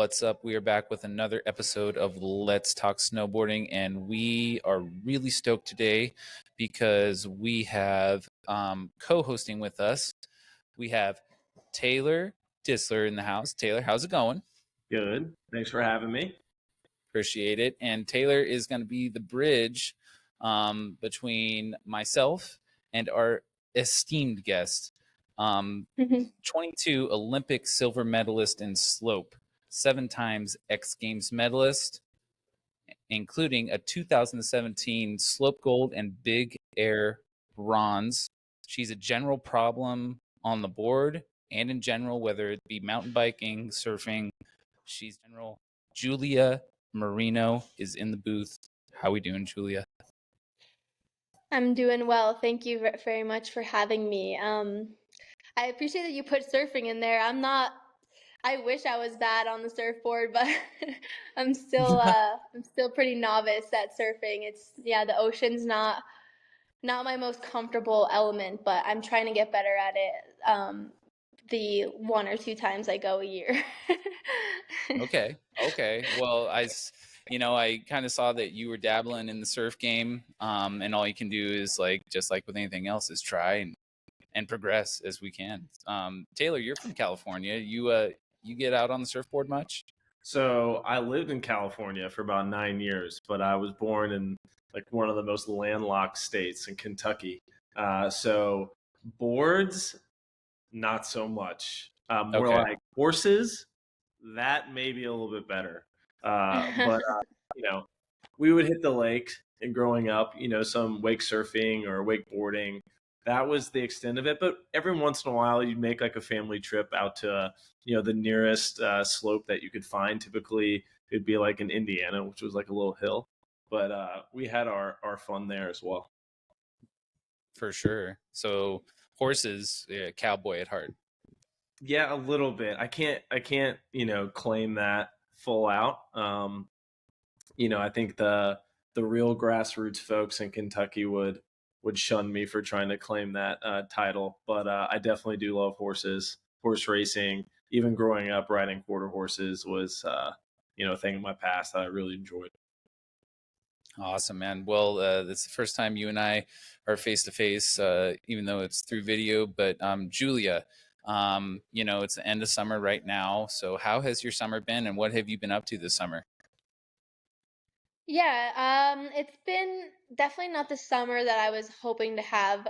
What's up? We are back with another episode of Let's Talk Snowboarding, and we are really stoked today because we have co-hosting with us. We have Taylor DISTLER in the house. Taylor, how's it going? Good. Thanks for having me. Appreciate it. And Taylor is going to be the bridge between myself and our esteemed guest, 22 Olympic silver medalist in slope, 7 times X Games medalist, including a 2017 slope gold and big air bronze. She's a general problem on the board and in general, whether it be mountain biking, surfing. She's general. Julia Marino is in the booth. How we doing, Julia? I'm doing well. Thank you very much for having me. I appreciate that you put surfing in there. I wish I was bad on the surfboard, but I'm still pretty novice at surfing. The ocean's not my most comfortable element, but I'm trying to get better at it. The 1 or 2 times I go a year. Okay. Well, I kind of saw that you were dabbling in the surf game, and all you can do is just like with anything else, is try and progress as we can. Taylor, you're from California. You get out on the surfboard much? So I lived in California for about 9 years, but I was born in one of the most landlocked states in Kentucky. So boards, not so much. More Okay. like horses, that may be a little bit better. But we would hit the lake, and growing up, some wake surfing or wakeboarding. That was the extent of it. But every once in a while, you'd make a family trip out to the nearest slope that you could find. Typically, it'd be in Indiana, which was a little hill. But we had our fun there as well. For sure. So horses, cowboy at heart. Yeah, a little bit. I can't claim that full out. I think the real grassroots folks in Kentucky would shun me for trying to claim that title. But I definitely do love horse racing. Even growing up, riding quarter horses was a thing in my past that I really enjoyed. Awesome, man. Well, it's the first time you and I are face to face, even though it's through video. But Julia, it's the end of summer right now. So how has your summer been, and what have you been up to this summer? Yeah, it's been definitely not the summer that I was hoping to have.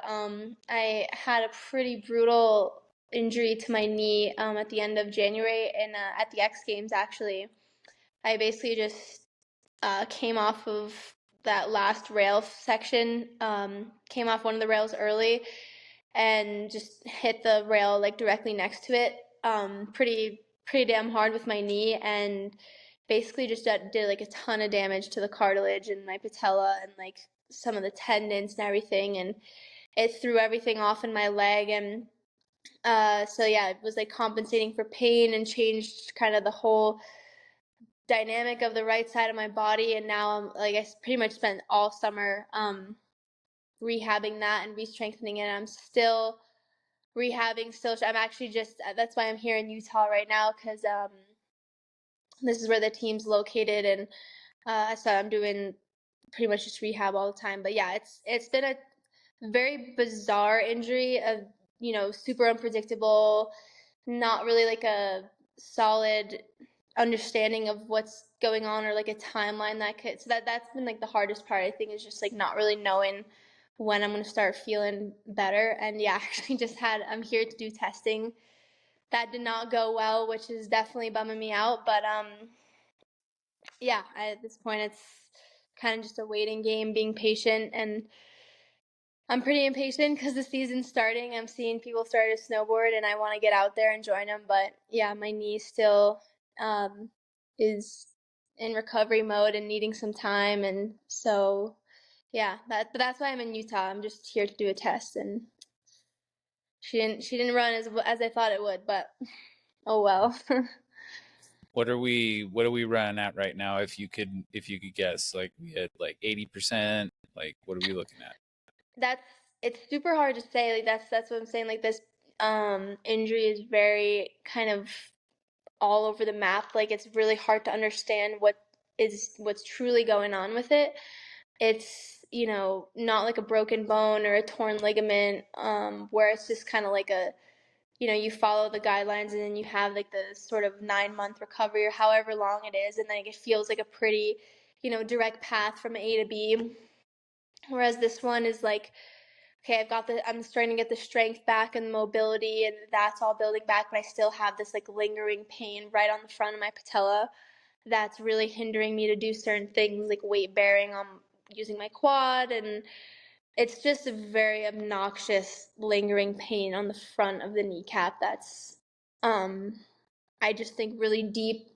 I had a pretty brutal injury to my knee at the end of January and at the X Games, actually. I basically just came off of that last rail section, came off one of the rails early and just hit the rail directly next to it pretty damn hard with my knee, and basically just did a ton of damage to the cartilage and my patella and some of the tendons and everything, and it threw everything off in my leg. And so yeah, it was compensating for pain and changed kind of the whole dynamic of the right side of my body. And now I'm I pretty much spent all summer rehabbing that and re-strengthening it. I'm still rehabbing. I'm actually that's why I'm here in Utah right now, because this is where the team's located, and so I'm doing pretty much just rehab all the time. But yeah, it's been a very bizarre injury, super unpredictable, not really a solid understanding of what's going on or a timeline so that's been the hardest part, I think, is just not really knowing when I'm going to start feeling better. And yeah, actually I'm here to do testing. That did not go well, which is definitely bumming me out. But yeah, at this point, it's kind of just a waiting game, being patient. And I'm pretty impatient because the season's starting. I'm seeing people start to snowboard, and I want to get out there and join them. But yeah, my knee still is in recovery mode and needing some time. And so yeah, but that's why I'm in Utah. I'm just here to do a test, and she didn't run as I thought it would, but oh well. What are we running at right now? If you could guess, we had 80%. What are we looking at? It's super hard to say. That's what I'm saying. This injury is very kind of all over the map. Like, it's really hard to understand what's truly going on with it. It's, you know, not like a broken bone or a torn ligament, where it's just kind of like you know, you follow the guidelines and then you have like the sort of 9-month recovery or however long it is. And then it feels like a pretty, you know, direct path from A to B. Whereas this one is like, okay, I'm starting to get the strength back and the mobility, and that's all building back, but I still have this like lingering pain right on the front of my patella that's really hindering me to do certain things like weight bearing on using my quad, and it's just a very obnoxious lingering pain on the front of the kneecap that's I just think really deep,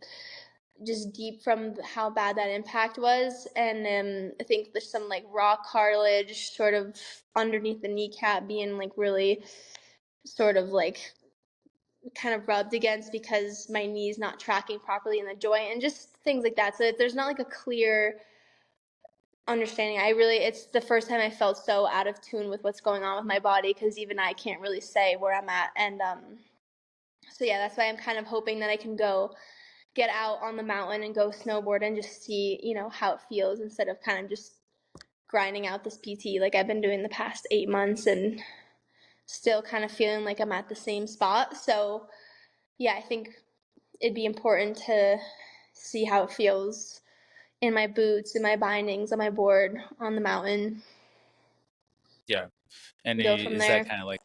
just deep from how bad that impact was. And I think there's some like raw cartilage sort of underneath the kneecap being like really sort of like kind of rubbed against because my knee's not tracking properly in the joint, and just things like that. So there's not like a clear understanding. It's the first time I felt so out of tune with what's going on with my body, because even I can't really say where I'm at. And so yeah, that's why I'm kind of hoping that I can go get out on the mountain and go snowboard and just see, you know, how it feels, instead of kind of just grinding out this PT like I've been doing the past 8 months and still kind of feeling like I'm at the same spot. So yeah, I think it'd be important to see how it feels in my boots, in my bindings, on my board, on the mountain. Yeah. And Go from is there. that kind of like,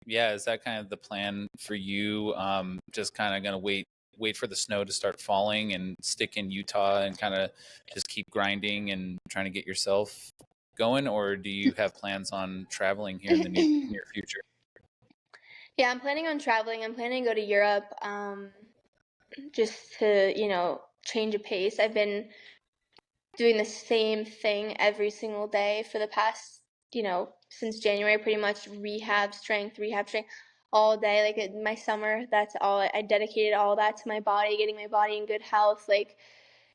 yeah, is that kind of the plan for you? Just kind of going to wait for the snow to start falling and stick in Utah and kind of just keep grinding and trying to get yourself going? Or do you have plans on traveling here in the near future? Yeah, I'm planning on traveling. I'm planning to go to Europe, just to, you know, change a pace. I've been doing the same thing every single day for the past, you know, since January, pretty much rehab strength all day. Like my summer, that's all I dedicated all that to my body, getting my body in good health, like,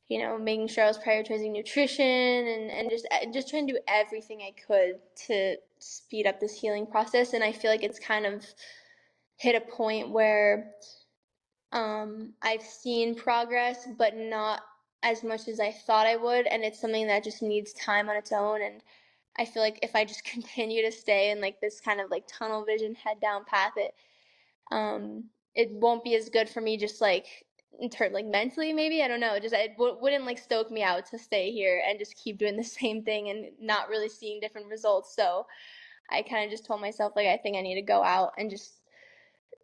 you know, making sure I was prioritizing nutrition and just trying to do everything I could to speed up this healing process. And I feel like it's kind of hit a point where I've seen progress, but not as much as I thought I would, and it's something that just needs time on its own. And I feel like if I just continue to stay in like this kind of like tunnel vision, head down path, it won't be as good for me. Just like in turn, like mentally, maybe, I don't know. Just it wouldn't like stoke me out to stay here and just keep doing the same thing and not really seeing different results. So I kind of just told myself like I think I need to go out and just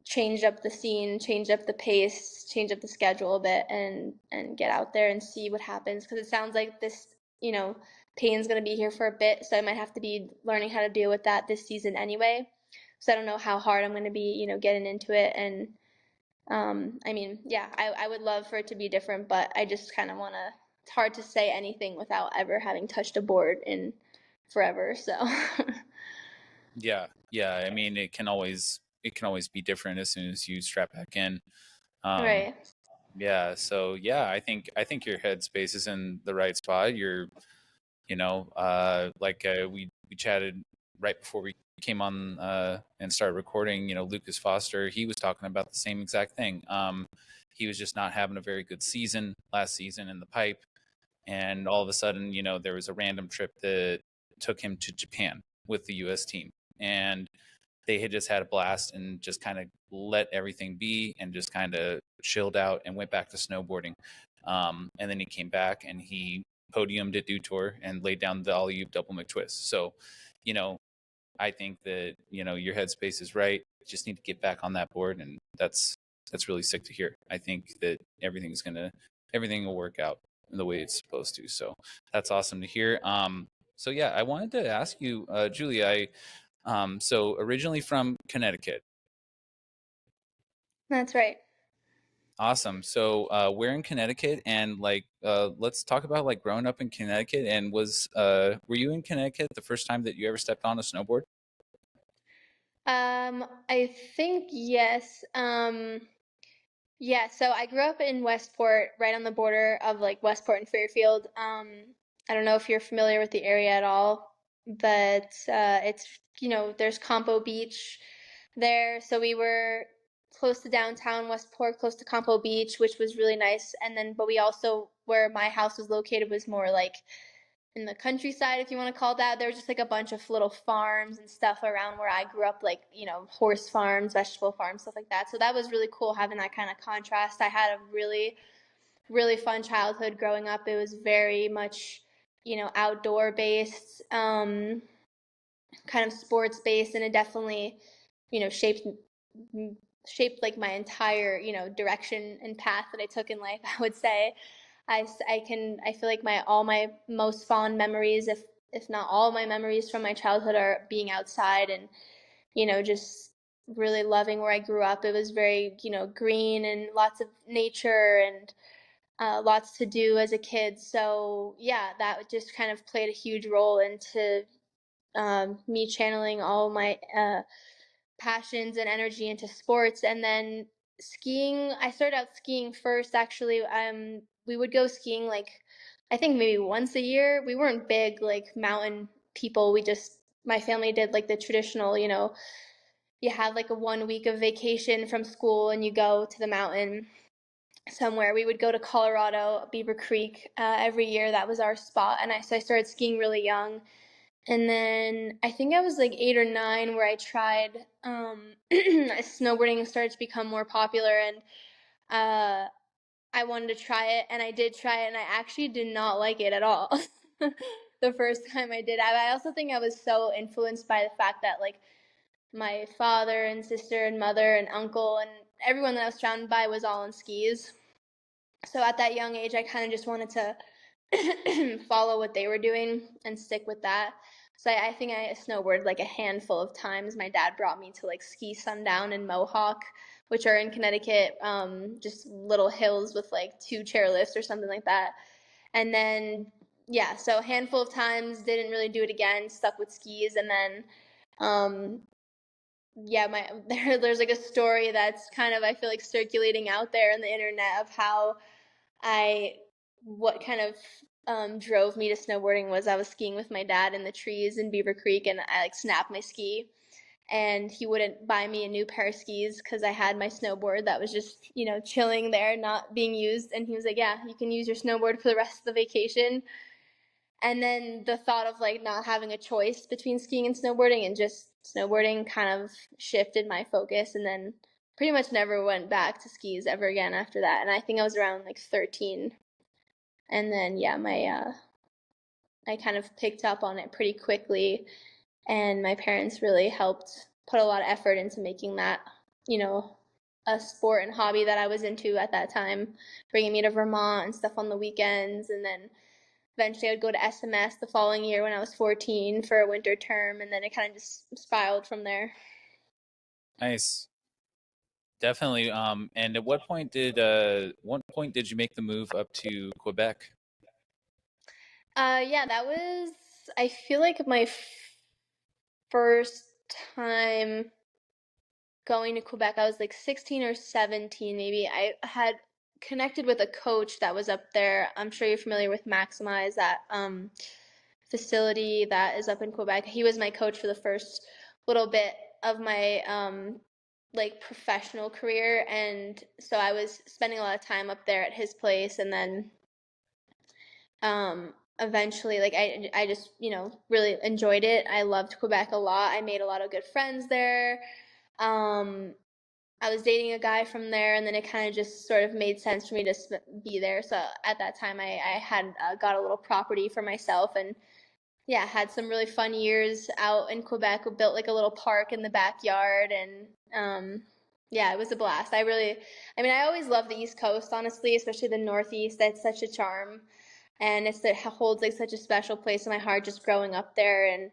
change up the scene, change up the pace, change up the schedule a bit, and get out there and see what happens. Because it sounds like this, you know, pain's gonna be here for a bit, so I might have to be learning how to deal with that this season anyway. So I don't know how hard I'm gonna be, you know, getting into it. And I mean, yeah, I would love for it to be different, but I just kind of wanna. It's hard to say anything without ever having touched a board in forever. So. Yeah. I mean, it can always be different as soon as you strap back in. Right. Yeah. So yeah, I think your headspace is in the right spot. You're, we chatted right before we came on and started recording. Lucas Foster, he was talking about the same exact thing. He was just not having a very good season last season in the pipe, and all of a sudden, there was a random trip that took him to Japan with the U.S. team, and they had just had a blast and just kind of let everything be and just kind of chilled out and went back to snowboarding. And then he came back and he podiumed at Dew Tour and laid down the alley-oop double McTwist. So, I think that, your headspace is right. You just need to get back on that board, and that's really sick to hear. I think that everything will work out the way it's supposed to. So that's awesome to hear. So yeah, I wanted to ask you, Julie, so originally from Connecticut. That's right. Awesome. So we're in Connecticut, and let's talk about like growing up in Connecticut. And were you in Connecticut the first time that you ever stepped on a snowboard? I think yes. Yeah, so I grew up in Westport, right on the border of like Westport and Fairfield. I don't know if you're familiar with the area at all, but it's, there's Campo Beach there. So we were close to downtown Westport, close to Campo Beach, which was really nice. And then, but we also, where my house was located, was more like in the countryside, if you want to call it that. There was just like a bunch of little farms and stuff around where I grew up, like, you know, horse farms, vegetable farms, stuff like that. So that was really cool having that kind of contrast. I had a really, really fun childhood growing up. It was very much, you know, outdoor based, kind of sports based, and it definitely, you know, shaped like my entire, you know, direction and path that I took in life. I would say I feel like all my most fond memories, if not all my memories from my childhood, are being outside and, you know, just really loving where I grew up. It was very, you know, green and lots of nature and lots to do as a kid. So yeah, that just kind of played a huge role into me channeling all my passions and energy into sports. And then skiing, I started out skiing first, actually. We would go skiing like, I think maybe once a year. We weren't big like mountain people. My family did like the traditional, you know, you have like a 1 week of vacation from school and you go to the mountain somewhere. We would go to Colorado, Beaver Creek, every year. That was our spot. And so I started skiing really young. And then I think I was like 8 or 9 where I tried snowboarding started to become more popular, and I wanted to try it, and I did try it, and I actually did not like it at all. The first time I did. I also think I was so influenced by the fact that like my father and sister and mother and uncle and everyone that I was surrounded by was all on skis. So at that young age, I kind of just wanted to follow what they were doing and stick with that. So I think I snowboarded like a handful of times. My dad brought me to like Ski Sundown and Mohawk, which are in Connecticut, just little hills with like 2 chairlifts or something like that. And then, yeah, so a handful of times, didn't really do it again, stuck with skis. And then, yeah, there's like a story that's kind of, I feel like, circulating out there on the internet of how what kind of drove me to snowboarding was I was skiing with my dad in the trees in Beaver Creek, and I like snapped my ski, and he wouldn't buy me a new pair of skis because I had my snowboard that was just, you know, chilling there, not being used. And he was like, yeah, you can use your snowboard for the rest of the vacation. And then the thought of like not having a choice between skiing and snowboarding and just snowboarding kind of shifted my focus, and then pretty much never went back to skis ever again after that. And I think I was around like 13. And then, yeah, I kind of picked up on it pretty quickly, and my parents really helped put a lot of effort into making that, you know, a sport and hobby that I was into at that time, bringing me to Vermont and stuff on the weekends. And then eventually I would go to SMS the following year when I was 14 for a winter term, and then it kind of just spiraled from there. Nice. Definitely. And at what point did you make the move up to Quebec? Yeah, that was, I feel like, my first time going to Quebec. I was like 16 or 17 maybe. I had connected with a coach that was up there. I'm sure you're familiar with Maximize, that facility that is up in Quebec. He was my coach for the first little bit of my like professional career, and so I was spending a lot of time up there at his place. And then eventually, like, I just, you know, really enjoyed it. I loved Quebec a lot. I made a lot of good friends there. I was dating a guy from there, and then it kind of just sort of made sense for me to be there. So at that time, I had got a little property for myself, and yeah, had some really fun years out in Quebec. We built like a little park in the backyard, and yeah, it was a blast. I mean, I always loved the East Coast, honestly, especially the Northeast. That's such a charm, and it holds like such a special place in my heart just growing up there.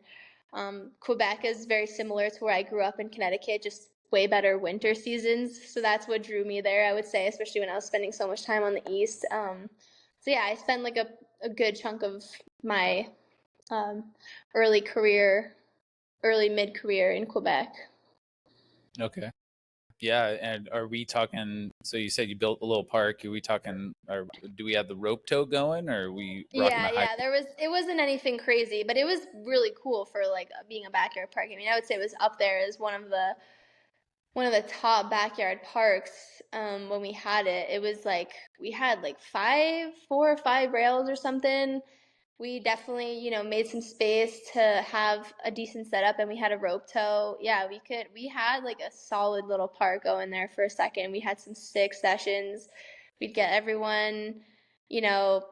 And Quebec is very similar to where I grew up in Connecticut, just way better winter seasons. So that's what drew me there, I would say, especially when I was spending so much time on the East. So yeah, I spent like a good chunk of my early mid-career in Quebec. Okay. Yeah, and are we talking? So you said you built a little park. Are we talking? Or do we have the rope tow going, or are we rocking Yeah, the high? it wasn't anything crazy, but it was really cool for like being a backyard park. I mean, I would say it was up there as one one of the top backyard parks when we had it. It was like we had like 4 or 5 rails or something. We definitely, you know, made some space to have a decent setup, and we had a rope tow. Yeah, we had like a solid little park going there for a second. We had some sick sessions. We'd get everyone, you know,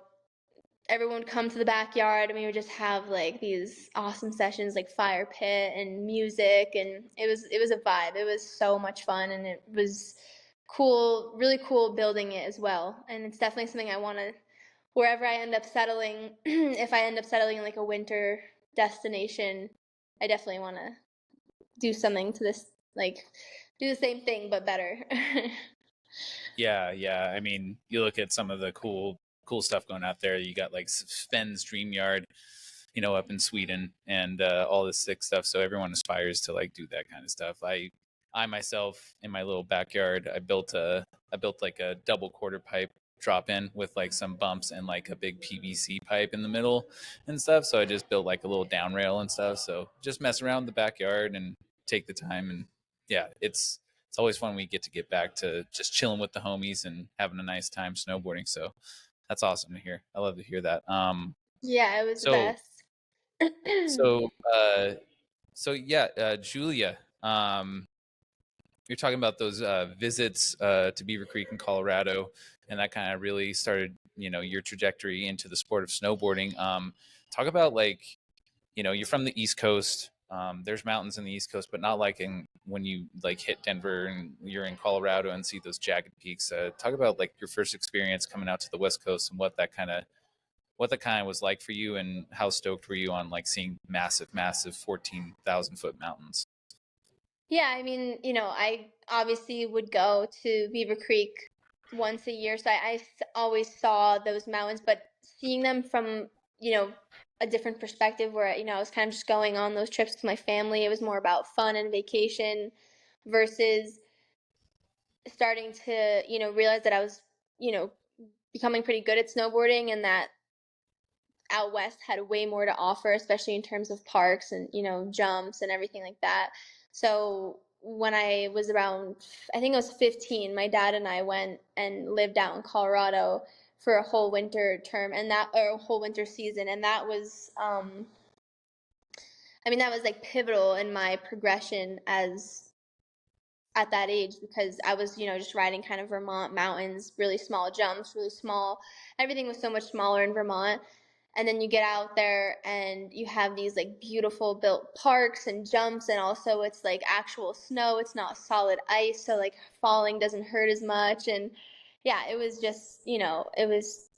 everyone would come to the backyard, and we would just have like these awesome sessions, like fire pit and music, and it was a vibe. It was so much fun, and it was cool, really cool building it as well. And it's definitely something I want to, wherever I end up settling, if I end up settling in like a winter destination, I definitely want to do something to this, like do the same thing but better. Yeah. I mean, you look at some of the cool stuff going out there. You got like Sven's Dream Yard, you know, up in Sweden, and all this sick stuff. So everyone aspires to like do that kind of stuff. I myself, in my little backyard, I built like a double quarter pipe drop in with like some bumps and like a big PVC pipe in the middle and stuff. So I just built like a little down rail and stuff. So just mess around the backyard and take the time. And yeah, it's always fun when we get back to just chilling with the homies and having a nice time snowboarding. So that's awesome to hear. I love to hear that. Yeah, it was the So best. Julia, you're talking about those visits to Beaver Creek in Colorado, and that kind of really started, you know, your trajectory into the sport of snowboarding. Talk about, like, you know, you're from the East Coast. There's mountains in the East Coast, but not like when you like hit Denver and you're in Colorado and see those jagged peaks. Talk about like your first experience coming out to the West Coast and what that kind of was like for you, and how stoked were you on like seeing massive 14,000 foot mountains. Yeah, I mean, you know, I obviously would go to Beaver Creek once a year, so always saw those mountains, but seeing them from, you know, a different perspective where, you know, I was kind of just going on those trips with my family. It was more about fun and vacation versus starting to, you know, realize that I was, you know, becoming pretty good at snowboarding, and that out west had way more to offer, especially in terms of parks and, you know, jumps and everything like that. So when I was around, I think I was 15, my dad and I went and lived out in Colorado for a whole winter term, and that, or a whole winter season, and that was I mean, that was like pivotal in my progression as at that age, because I was, you know, just riding kind of Vermont mountains, really small jumps, really small. Everything was so much smaller in Vermont. And then you get out there and you have these like beautiful built parks and jumps, and also it's like actual snow. It's not solid ice, so like falling doesn't hurt as much. And yeah, it was just, you know, it was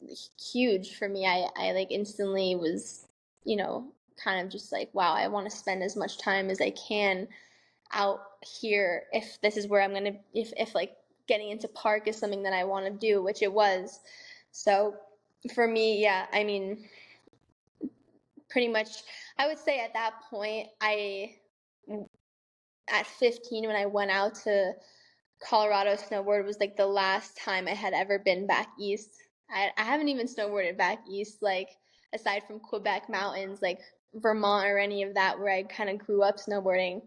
huge for me. I like instantly was, you know, kind of just like, wow, I want to spend as much time as I can out here if this is where I'm gonna, if like getting into park is something that I want to do, which it was. So for me, yeah, I mean, pretty much I would say at that point, at 15 when I went out to Colorado snowboard was like the last time I had ever been back east. I haven't even snowboarded back east, like aside from Quebec mountains, like Vermont or any of that where I kind of grew up snowboarding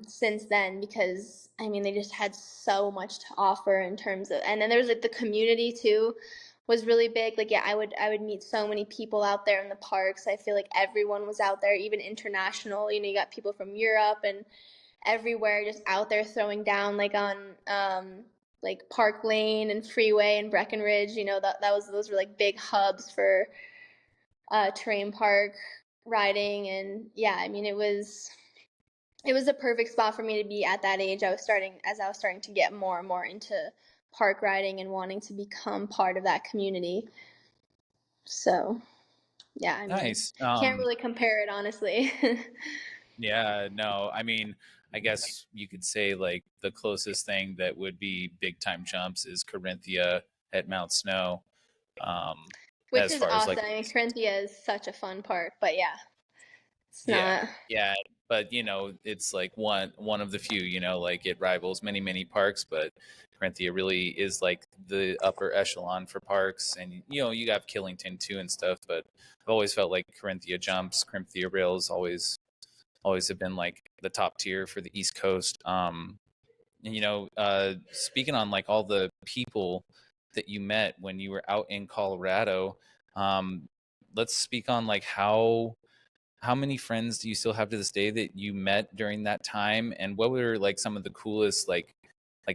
since then, because I mean they just had so much to offer in terms of, and then there's like the community too was really big. Like yeah, I would meet so many people out there in the parks. I feel like everyone was out there, even international. You know, you got people from Europe and everywhere just out there throwing down, like on like Park Lane and Freeway and Breckenridge. You know, those were like big hubs for terrain park riding. And yeah, I mean it was a perfect spot for me to be at that age. I was starting to get more and more into park riding and wanting to become part of that community. So yeah, I mean, Nice. can't really compare it, honestly. Yeah, no, I mean, I guess you could say like the closest thing that would be big time jumps is Corinthia at Mount Snow. Um, Which as is far as like, awesome. I mean, Corinthia is such a fun park, but yeah, it's not. yeah, but you know, it's like one of the few, you know, like it rivals many parks, but Corinthia really is like the upper echelon for parks. And you know, you got Killington too and stuff, but I've always felt like Corinthia jumps, Corinthia rails always have been like the top tier for the East Coast. speaking on like all the people that you met when you were out in Colorado, let's speak on like how many friends do you still have to this day that you met during that time, and what were like some of the coolest like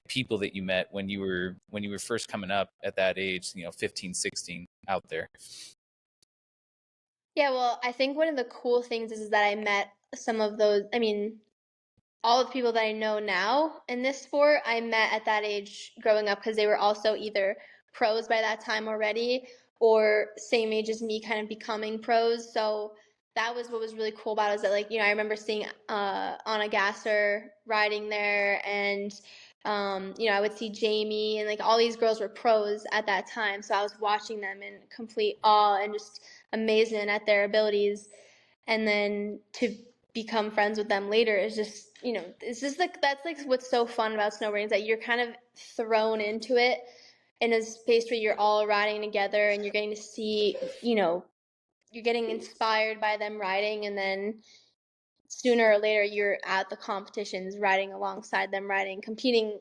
people that you met when you were first coming up at that age, 15, 16 out there? Yeah, well, I think one of the cool things is that I met some of those, I mean, all the people that I know now in this sport, I met at that age growing up because they were also either pros by that time already or same age as me, kind of becoming pros. So that was what was really cool about it, is that, like, I remember seeing Anna Gasser riding there, and I would see Jamie, and like all these girls were pros at that time. So I was watching them in complete awe and just amazement at their abilities. And then to become friends with them later is just, it's just like, that's like what's so fun about snowboarding, is that you're kind of thrown into it in a space where you're all riding together, and you're getting to see, you're getting inspired by them riding, and then sooner or later you're at the competitions riding alongside them, riding, competing,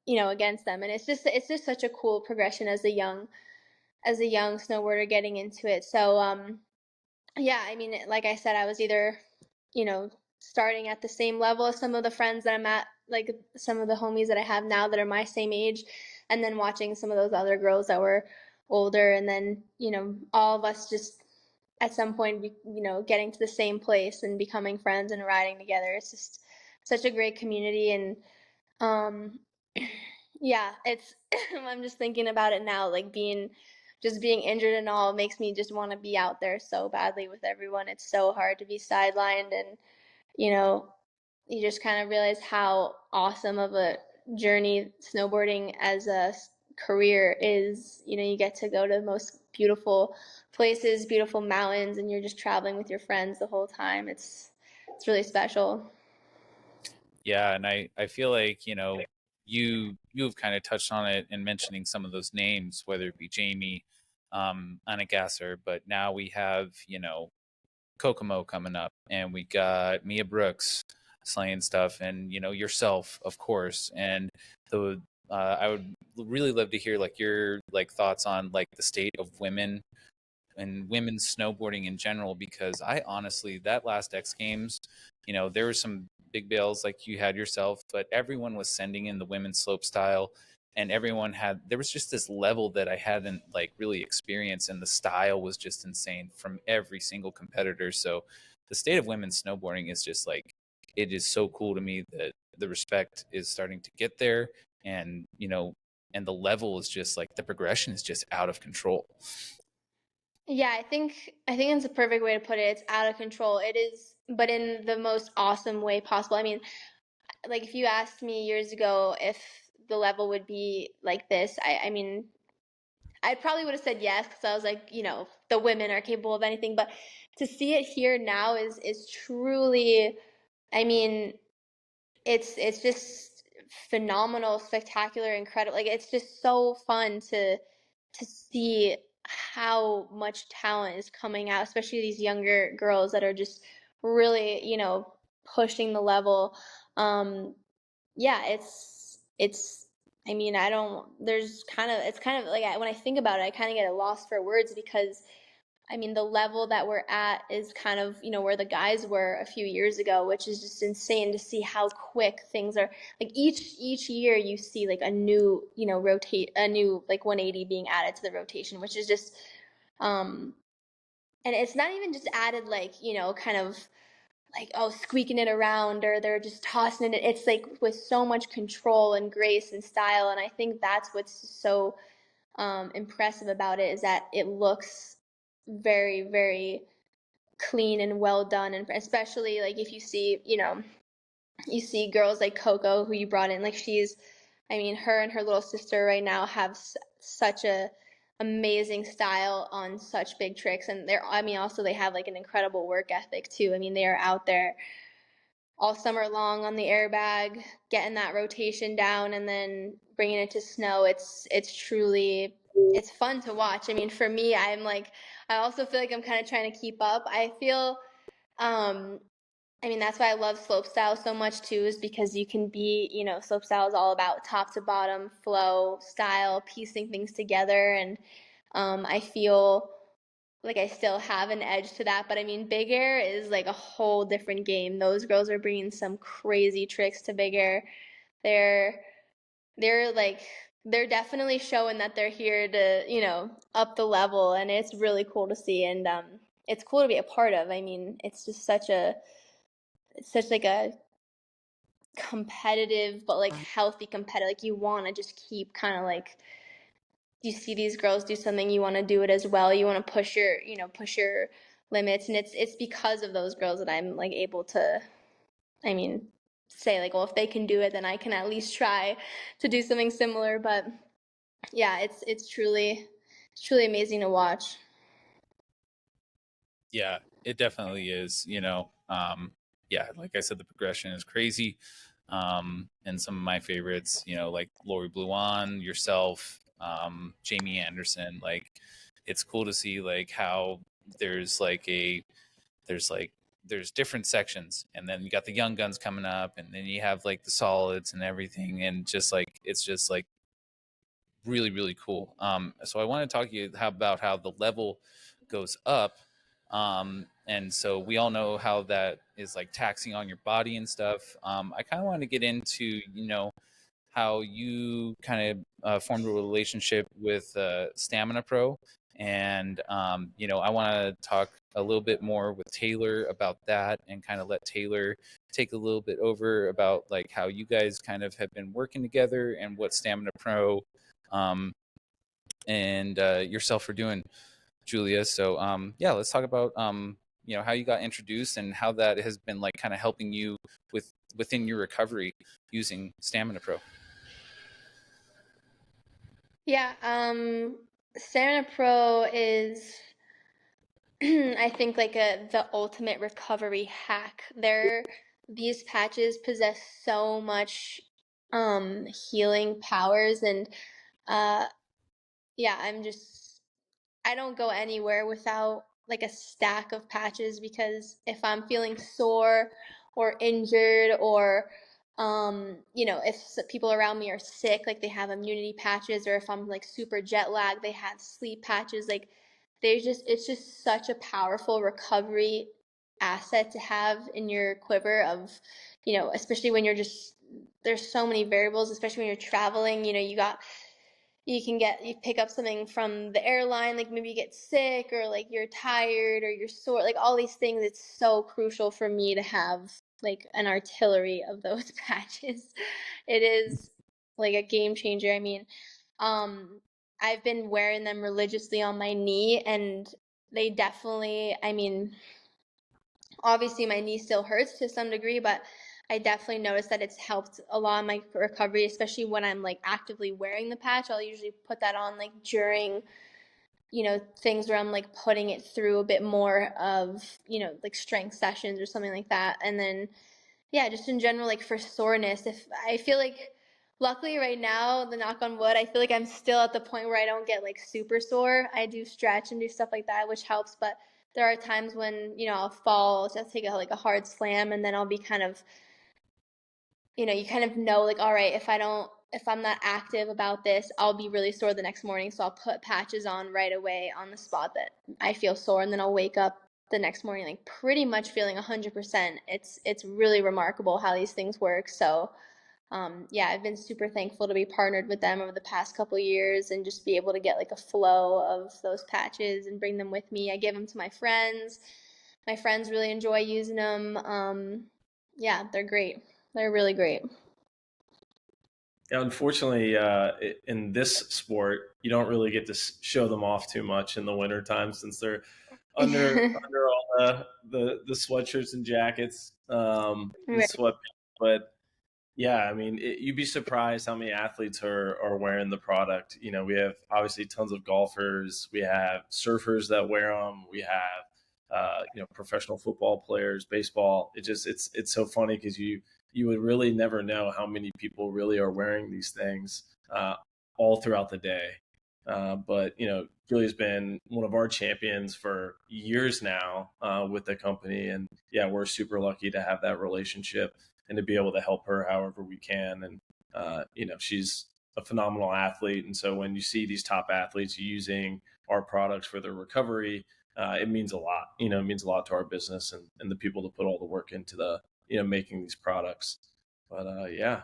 against them. And it's just such a cool progression as a young snowboarder getting into it. So yeah, I mean, like I said, I was either, starting at the same level as some of the friends that I'm at, like some of the homies that I have now that are my same age, and then watching some of those other girls that were older, and then, all of us just at some point, getting to the same place and becoming friends and riding together. It's just such a great community. And um, yeah, it's, I'm just thinking about it now, like being injured and all makes me just want to be out there so badly with everyone. It's so hard to be sidelined, and you know, you just kind of realize how awesome of a journey snowboarding as a career is. You get to go to the most beautiful places, beautiful mountains, and you're just traveling with your friends the whole time. It's really special. Yeah, and I feel like, you've kind of touched on it in mentioning some of those names, whether it be Jamie, Anna Gasser, but now we have, Kokomo coming up, and we got Mia Brooks slaying stuff, and yourself, of course. And the I would really love to hear like your like thoughts on like the state of women and women's snowboarding in general, because I honestly, that last X Games, there were some big bills like you had yourself, but everyone was sending in the women's slope style, and there was just this level that I hadn't like really experienced, and the style was just insane from every single competitor. So the state of women's snowboarding is just like, it is so cool to me that the respect is starting to get there, and and the level is just like, the progression is just out of control. Yeah, I think it's a perfect way to put it. It's out of control. It is, but in the most awesome way possible. I mean, like if you asked me years ago if the level would be like this, I mean, I probably would have said yes, because I was like, the women are capable of anything. But to see it here now is truly, I mean, it's just phenomenal, spectacular, incredible. Like, it's just so fun to see how much talent is coming out, especially these younger girls that are just really, pushing the level. Yeah, it's I mean, I don't there's kind of it's kind of like, when I think about it, I kind of get a loss for words, because I mean, the level that we're at is kind of, where the guys were a few years ago, which is just insane to see how quick things are. Like, each year you see like a new, a new like 180 being added to the rotation, which is just um and it's not even just added like, kind of like, oh, squeaking it around, or they're just tossing it. It's like with so much control and grace and style. And I think that's what's so impressive about it, is that it looks very, very clean and well done. And especially like if you see, you see girls like Coco, who you brought in, like I mean, her and her little sister right now have such a amazing style on such big tricks. And I mean, also they have like an incredible work ethic too. I mean, they are out there all summer long on the airbag, getting that rotation down, and then bringing it to snow. It's truly, it's fun to watch. I mean, for me, I also feel like I'm kind of trying to keep up. I feel um I mean, that's why I love slopestyle so much too, is because you can be, slopestyle is all about top to bottom flow, style, piecing things together. And I feel like I still have an edge to that. But I mean, big air is like a whole different game. Those girls are bringing some crazy tricks to big air. They're, they're like, they're definitely showing that they're here to, up the level. And it's really cool to see. And it's cool to be a part of. I mean, it's just it's such like a competitive but like healthy competitive, like you want to just keep kind of like, you see these girls do something, you want to do it as well, you want to push your limits. And it's because of those girls that I'm like able to, I mean, say like, well, if they can do it, then I can at least try to do something similar. But yeah, it's truly amazing to watch. Yeah, it definitely is. Yeah, like I said, the progression is crazy. And some of my favorites, like Lori Bluan, yourself, Jamie Anderson. Like, it's cool to see like how there's like a there's like there's different sections, and then you got the young guns coming up, and then you have like the solids and everything, and just like it's just like really really cool. So I want to talk to you about how the level goes up. And so we all know how that is like taxing on your body and stuff. I kind of want to get into how you kind of formed a relationship with STAMINAPRO. And I want to talk a little bit more with Taylor about that, and kind of let Taylor take a little bit over about like how you guys kind of have been working together, and what STAMINAPRO and yourself are doing, Julia. So yeah, let's talk about how you got introduced, and how that has been like kind of helping you within your recovery using STAMINAPRO. Yeah, Stamina Pro is I think like the ultimate recovery hack. These patches possess so much healing powers. And uh yeah, I don't go anywhere without like a stack of patches, because if I'm feeling sore or injured, or if people around me are sick, like they have immunity patches, or if I'm like super jet lagged, they have sleep patches. Like it's just such a powerful recovery asset to have in your quiver of, especially when there's so many variables, especially when you're traveling. You pick up something from the airline, like maybe you get sick, or like you're tired, or you're sore, like all these things. It's so crucial for me to have like an artillery of those patches. It is like a game changer. I mean, I've been wearing them religiously on my knee, and they definitely, I mean, obviously my knee still hurts to some degree, but I definitely noticed that it's helped a lot in my recovery, especially when I'm like actively wearing the patch. I'll usually put that on like during, things where I'm like putting it through a bit more of, like strength sessions or something like that. And then, yeah, just in general, like for soreness, if I feel like, luckily right now, the knock on wood, I feel like I'm still at the point where I don't get like super sore. I do stretch and do stuff like that, which helps. But there are times when, I'll fall, just take like a hard slam, and then I'll be kind of, you kind of know, like, all right, if I'm not active about this, I'll be really sore the next morning. So I'll put patches on right away on the spot that I feel sore, and then I'll wake up the next morning like pretty much feeling 100%. It's really remarkable how these things work. So yeah, I've been super thankful to be partnered with them over the past couple years, and just be able to get like a flow of those patches and bring them with me. I give them to my friends. My friends really enjoy using them. Yeah, they're great. They're really great. Yeah, unfortunately, in this sport, you don't really get to show them off too much in the wintertime, since they're under all the sweatshirts and jackets, and Right. sweatpants. But yeah, I mean, you'd be surprised how many athletes are wearing the product. We have obviously tons of golfers. We have surfers that wear them. We have professional football players, baseball. It's so funny, because you would really never know how many people really are wearing these things all throughout the day. But Julia's been one of our champions for years now with the company, and yeah, we're super lucky to have that relationship and to be able to help her however we can. And she's a phenomenal athlete, and so when you see these top athletes using our products for their recovery, it means a lot. It means a lot to our business and the people that put all the work into the making these products. But yeah.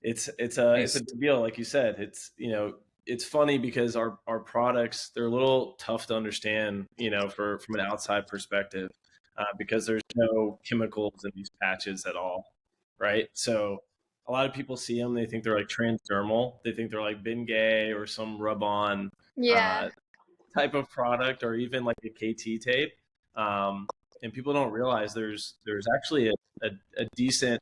It's a Nice. big deal, like you said. It's funny because our products, they're a little tough to understand, from an outside perspective, because there's no chemicals in these patches at all, right? So a lot of people see them, they think they're like transdermal, they think they're like Bengay or some rub-on Yeah. type of product, or even like a KT tape. And people don't realize there's actually a decent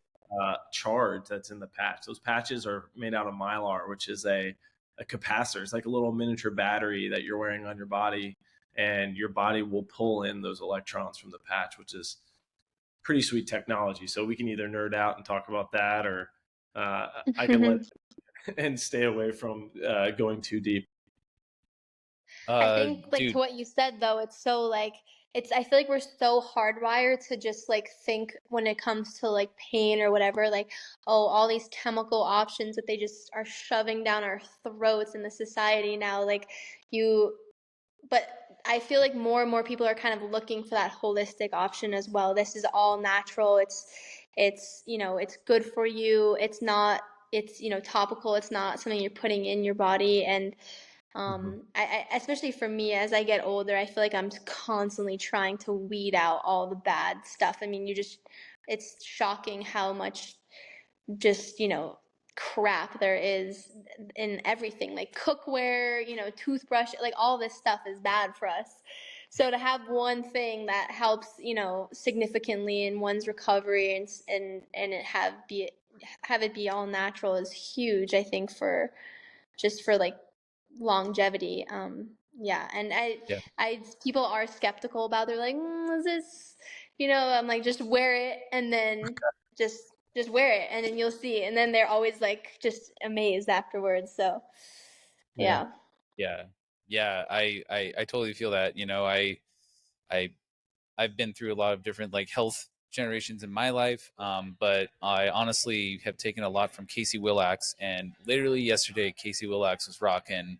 charge that's in the patch. Those patches are made out of mylar, which is a capacitor. It's like a little miniature battery that you're wearing on your body, and your body will pull in those electrons from the patch, which is pretty sweet technology. So we can either nerd out and talk about that, or I can let and stay away from going too deep. I think like to Dude, what you said though, it's so like I feel like we're so hardwired to just like think when it comes to like pain or whatever, like, oh, all these chemical options that they just are shoving down our throats in the society now. Like you but I feel like more and more people are kind of looking for that holistic option as well. This is all natural. It's good for you. It's not topical. It's not something you're putting in your body. And Mhm. I especially for me, as I get older, I feel like I'm constantly trying to weed out all the bad stuff. I mean, it's shocking how much just, crap there is in everything, like cookware, toothbrush, like all this stuff is bad for us. So to have one thing that helps, significantly in one's recovery and have it be all natural is huge, I think, for like longevity. Yeah, and yeah. people are skeptical about. They're like, is this? I'm like, just wear it, and then just wear it, and then you'll see. And then they're always like just amazed afterwards. So, Yeah. yeah, Yeah. Yeah. I totally feel that. I I've been through a lot of different like health generations in my life. But I honestly have taken a lot from Casey Willax, and literally yesterday Casey Willax was rocking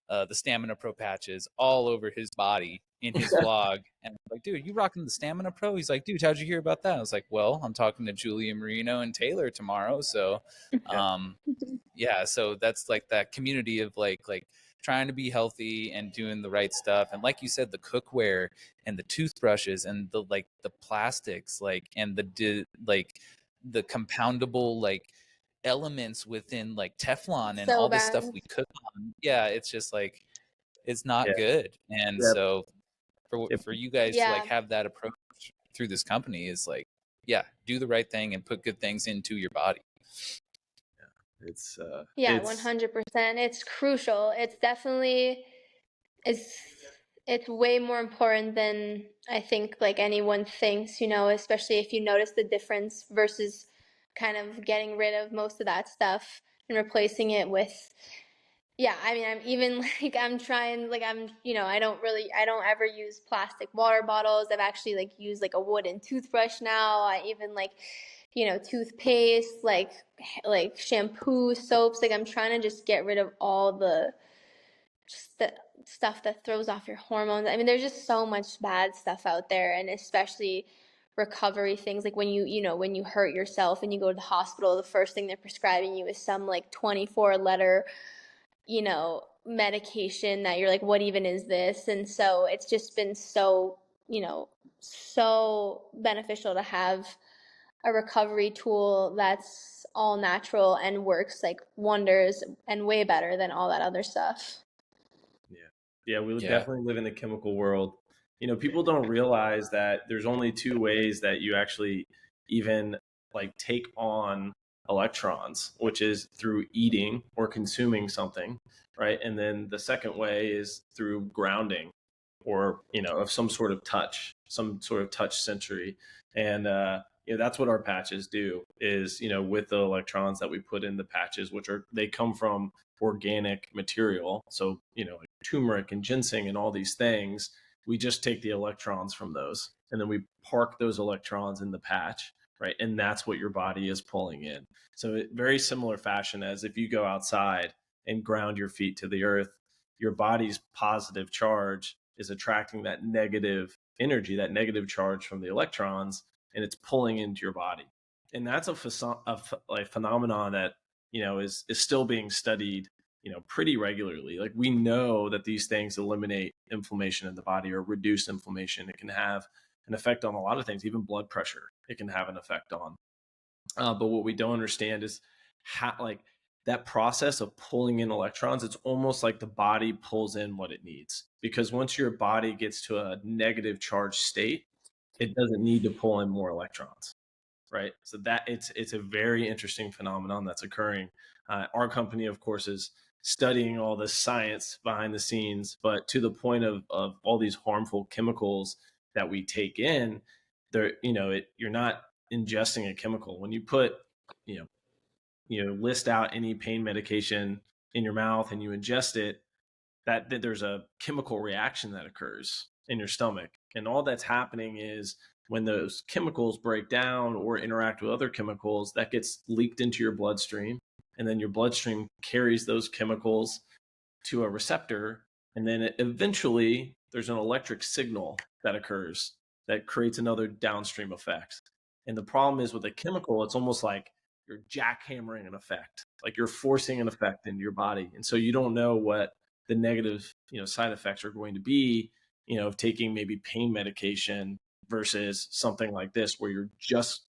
the Stamina Pro patches all over his body in his vlog. And I'm like, dude, you rocking the Stamina Pro? He's like, dude, how'd you hear about that? I was like, well, I'm talking to Julia, Marino, and Taylor tomorrow. So, Yeah. um, yeah, so that's like that community of like trying to be healthy and doing the right stuff. And like you said, the cookware and the toothbrushes and the plastics, and like the compoundable elements within like Teflon and so all the stuff bad. we cook on. Yeah, it's just like it's not Yeah. good. And Yep. so Yep. for you guys to like Yeah, have that approach through this company is like, yeah, do the right thing and put good things into your body. It's yeah, it's 100%. It's crucial. It's it's way more important than I think like anyone thinks, especially if you notice the difference versus kind of getting rid of most of that stuff and replacing it with yeah, I mean, I'm even like I'm trying like I don't ever use plastic water bottles. I've actually like used like a wooden toothbrush now. I even like toothpaste, like shampoo, soaps. Like I'm trying to just get rid of all just the stuff that throws off your hormones. I mean, there's just so much bad stuff out there, and especially recovery things like when you hurt yourself and you go to the hospital, the first thing they're prescribing you is some like 24 letter medication that you're like, what even is this? And so it's just been so beneficial to have a recovery tool that's all natural and works like wonders and way better than all that other stuff. yeah. Yeah, we Yeah. definitely live in a chemical world. People don't realize that there's only two ways that you actually even like take on electrons, which is through eating or consuming something, right? And then the second way is through grounding, or of some sort of touch sensory. And that's what our patches do, is with the electrons that we put in the patches, which they come from organic material. So, like turmeric and ginseng and all these things, we just take the electrons from those and then we park those electrons in the patch, right? And that's what your body is pulling in. So very similar fashion as if you go outside and ground your feet to the earth, your body's positive charge is attracting that negative energy, that negative charge from the electrons, and it's pulling into your body. And that's a phenomenon that, is still being studied, pretty regularly. Like we know that these things eliminate inflammation in the body or reduce inflammation. It can have an effect on a lot of things, even blood pressure. It can have an effect on. But what we don't understand is how, like, that process of pulling in electrons, it's almost like the body pulls in what it needs. Because once your body gets to a negative charge state, it doesn't need to pull in more electrons, right? So that it's a very interesting phenomenon that's occurring. Our company, of course, is studying all the science behind the scenes, but to the point of all these harmful chemicals that we take in, you're not ingesting a chemical. When you put, list out any pain medication in your mouth and you ingest it, that there's a chemical reaction that occurs in your stomach. And all that's happening is when those chemicals break down or interact with other chemicals, that gets leaked into your bloodstream. And then your bloodstream carries those chemicals to a receptor. And then eventually there's an electric signal that occurs that creates another downstream effect. And the problem is with a chemical, it's almost like you're jackhammering an effect, like you're forcing an effect into your body. And so you don't know what the negative, side effects are going to be, of taking maybe pain medication versus something like this, where you're just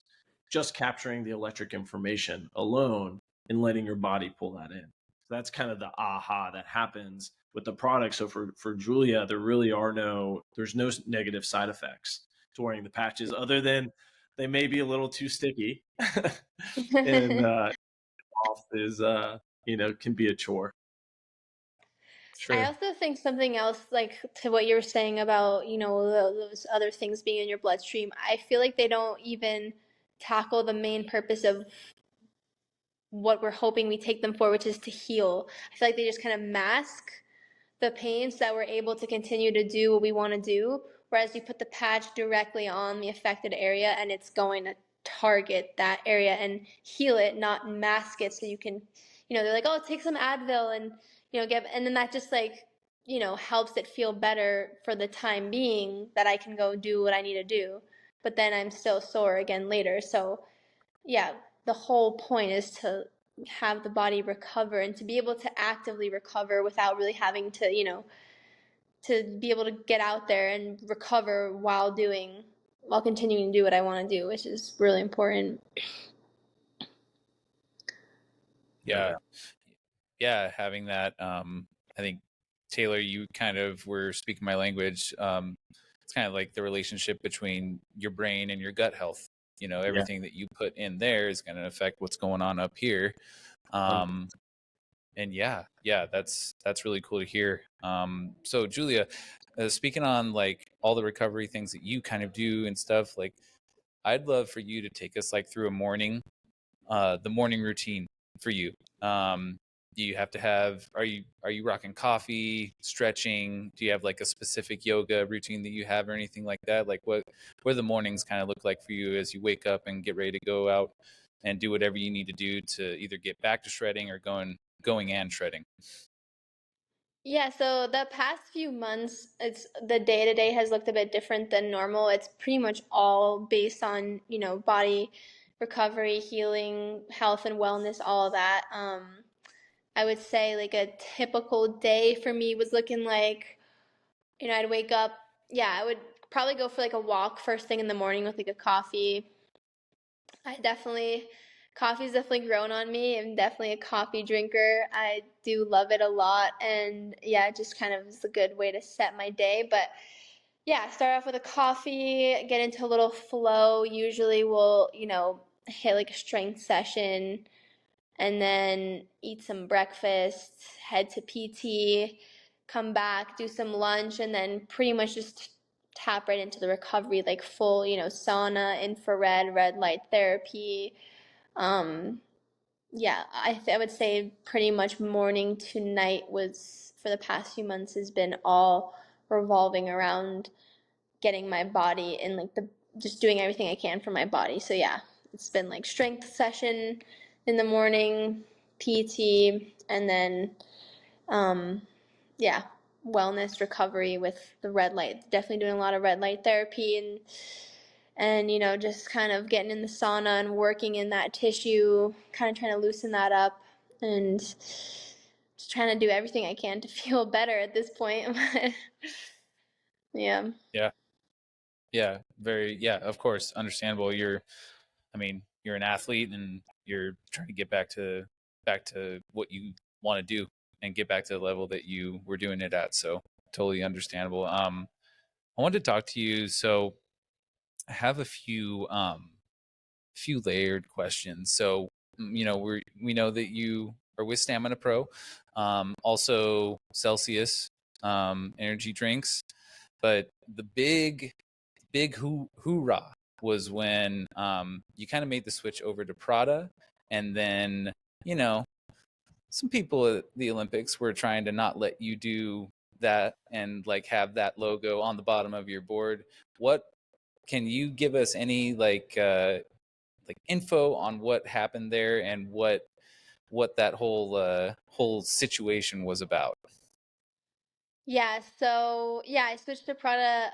capturing the electric information alone and letting your body pull that in. So that's kind of the aha that happens with the product. So for Julia, there's no negative side effects to wearing the patches, other than they may be a little too sticky and off is can be a chore. Sure. I also think something else, like to what you were saying about, those other things being in your bloodstream, I feel like they don't even tackle the main purpose of what we're hoping we take them for, which is to heal. I feel like they just kind of mask the pain so that we're able to continue to do what we want to do. Whereas you put the patch directly on the affected area and it's going to target that area and heal it, not mask it. So you can, they're like, oh, take some Advil and, and then that just like, helps it feel better for the time being that I can go do what I need to do. But then I'm still sore again later. So yeah, the whole point is to have the body recover and to be able to actively recover without really having to, to be able to get out there and recover while continuing to do what I want to do, which is really important. Yeah, having that, I think, Taylor, you kind of were speaking my language. It's kind of like the relationship between your brain and your gut health. Everything that you put in there is going to affect what's going on up here. And that's really cool to hear. So Julia, speaking on like all the recovery things that you kind of do and stuff, like I'd love for you to take us like through the morning routine for you. Do you have to are you rocking coffee, stretching? Do you have like a specific yoga routine that you have or anything like that? Like what do the mornings kind of look like for you as you wake up and get ready to go out and do whatever you need to do to either get back to shredding or going and shredding? Yeah, so the past few months, it's the day-to-day has looked a bit different than normal. It's pretty much all based on, body recovery, healing, health and wellness, all of that. I would say like a typical day for me was looking like, I'd wake up, I would probably go for like a walk first thing in the morning with like a coffee. Coffee's definitely grown on me. I'm definitely a coffee drinker. I do love it a lot. And yeah, it just kind of is a good way to set my day. But yeah, start off with a coffee, get into a little flow. Usually we'll, hit like a strength session and then eat some breakfast, head to PT, come back, do some lunch, and then pretty much just tap right into the recovery, like full, sauna, infrared, red light therapy, yeah, I would say pretty much morning to night was for the past few months has been all revolving around getting my body in like the just doing everything I can for my body. So yeah, it's been like strength session in the morning, PT, and then yeah, wellness recovery with the red light. Definitely doing a lot of red light therapy and you know, just kind of getting in the sauna and working in that tissue, kind of trying to loosen that up and just trying to do everything I can to feel better at this point. Yeah. Yeah. Yeah. Very, yeah, of course. Understandable. I mean, you're an athlete and you're trying to get back to what you want to do and get back to the level that you were doing it at. So totally understandable. I wanted to talk to you. So I have a few layered questions. So, you know, we know that you are with STAMINAPRO, also Celsius, energy drinks, but the big hoorah was when you kind of made the switch over to Prada, and then you know some people at the Olympics were trying to not let you do that and like have that logo on the bottom of your board. What can you give us any like info on what happened there and what that whole situation was about? Yeah, so yeah, I switched to Prada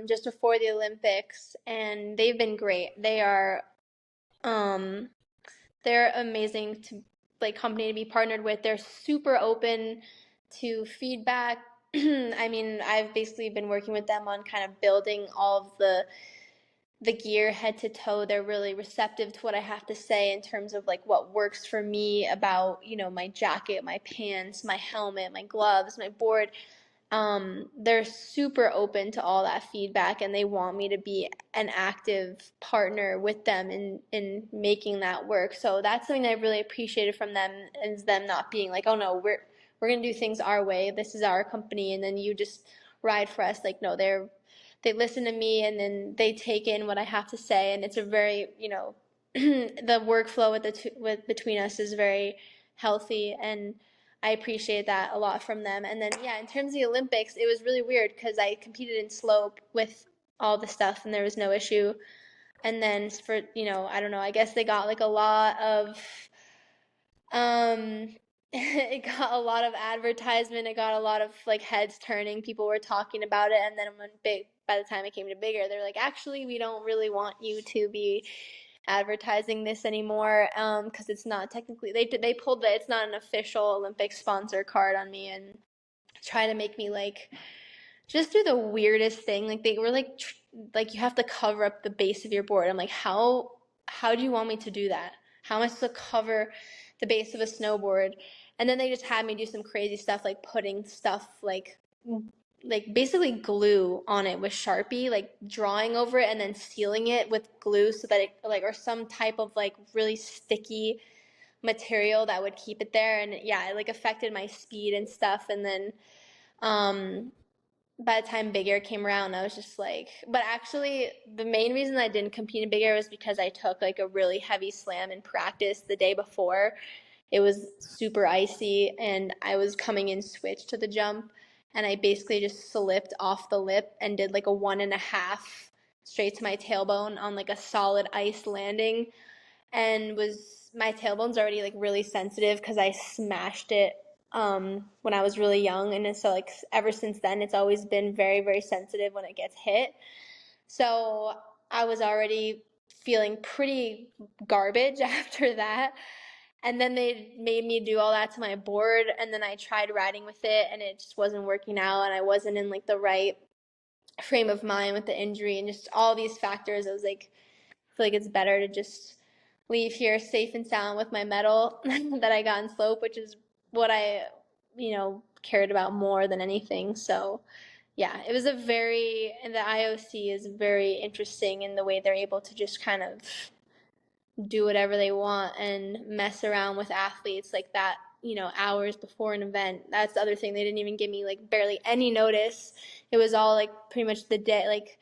just before the Olympics and they've been great. Um they're amazing to like company to be partnered with. They're super open to feedback. I mean, I've basically been working with them on kind of building all of the gear head to toe. They're really receptive to what I have to say in terms of like what works for me about, you know, my jacket, my pants, my helmet, my gloves, my board. They're super open to all that feedback and they want me to be an active partner with them in making that work. So that's something that I really appreciated from them is them not being like, oh no, we're gonna do things our way. This is our company and then you just ride for us. Like no, they listen to me and then they take in what I have to say and it's a very, you know, the workflow with between us is very healthy and I appreciate that a lot from them. And then, yeah, in terms of the Olympics, it was really weird because I competed in slope with all the stuff and there was no issue. And then for, you know, I don't know, I guess they got like a lot of, um, it got a lot of advertisement. It got a lot of like heads turning. People were talking about it. And then when by the time it came to bigger, they're like, actually, we don't really want you to be advertising this anymore because it's not technically they pulled that it's not an official Olympic sponsor card on me and try to make me like just do the weirdest thing like they were like you have to cover up the base of your board. I'm like how do you want me to do that? How am I supposed to cover the base of a snowboard? And then they just had me do some crazy stuff like putting stuff like basically glue on it with Sharpie, like drawing over it and then sealing it with glue so that it like or some type of like really sticky material that would keep it there. And yeah, it like affected my speed and stuff. And then um by the time Big Air came around, I was just like, but actually the main reason I didn't compete in Big Air was because I took like a really heavy slam in practice the day before. It was super icy and I was coming in switch to the jump and I basically just slipped off the lip and did like a 1.5 straight to my tailbone on like a solid ice landing and was my tailbone's already like really sensitive because I smashed it when I was really young and so like ever since then it's always been very very sensitive when it gets hit. So I was already feeling pretty garbage after that. And then they made me do all that to my board and then I tried riding with it and it just wasn't working out and I wasn't in like the right frame of mind with the injury and just all these factors. I was like I feel like it's better to just leave here safe and sound with my medal that I got in slope, which is what I, you know, cared about more than anything. So, yeah, it was and the IOC is very interesting in the way they're able to just kind of do whatever they want and mess around with athletes like that, you know, hours before an event. That's the other thing. They didn't even give me like barely any notice. It was all like pretty much the day, like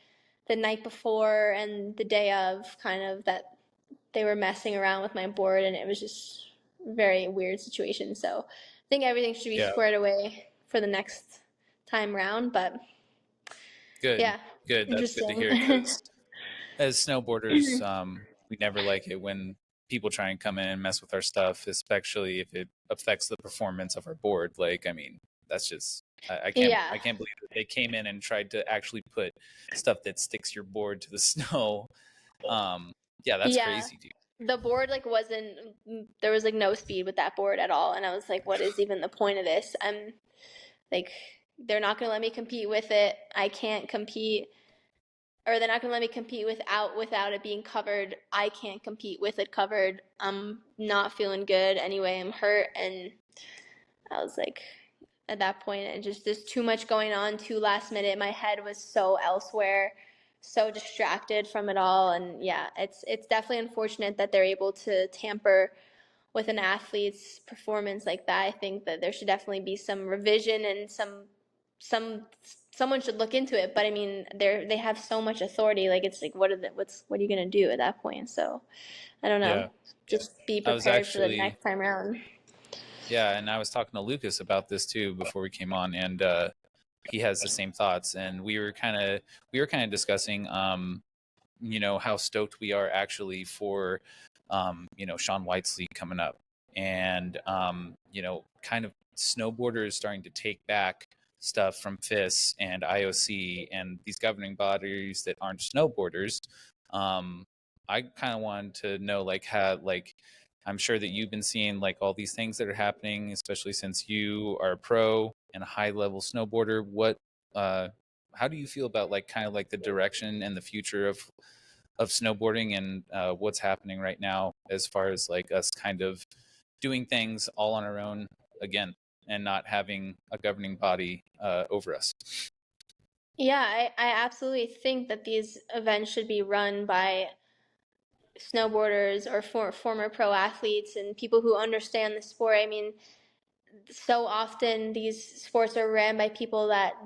the night before and the day of kind of that they were messing around with my board and it was just very weird situation. So I think everything should be squared away for the next time round. But Good. yeah, Good. That's good to interesting. hear, because as snowboarders, we never like it when people try and come in and mess with our stuff, especially if it affects the performance of our board. Like, I mean, that's just I Yeah. can't believe that they came in and tried to actually put stuff that sticks your board to the snow. Yeah, that's Yeah. crazy, dude. The board like wasn't, there was like no speed with that board at all, and I was like, what is even the point of this? I'm like, they're not gonna let me compete with it. I can't compete, or they're not gonna let me compete without it being covered. I can't compete with it covered. I'm not feeling good anyway. I'm hurt, and I was like, at that point, and just there's too much going on, too last minute. My head was so elsewhere, so distracted from it all, and yeah, it's definitely unfortunate that they're able to tamper with an athlete's performance like that. I think that there should definitely be some revision and someone should look into it. But I mean, they have so much authority. Like it's like what are you gonna do at that point? So I don't know. Yeah. Just be I was prepared for the actually next time around. Yeah, and I was talking to Lucas about this too before we came on, and he has the same thoughts. And we were kind of discussing, how stoked we are actually for, Sean White's league coming up, and kind of snowboarders starting to take back stuff from FIS and IOC and these governing bodies that aren't snowboarders. I kind of wanted to know, like, how, like, I'm sure that you've been seeing like all these things that are happening, especially since you are a pro and a high level snowboarder. How do you feel about like kind of like the direction and the future of snowboarding, and what's happening right now as far as like us kind of doing things all on our own again and not having a governing body over us? Yeah, I absolutely think that these events should be run by snowboarders or former pro athletes and people who understand the sport. I mean, so often these sports are ran by people that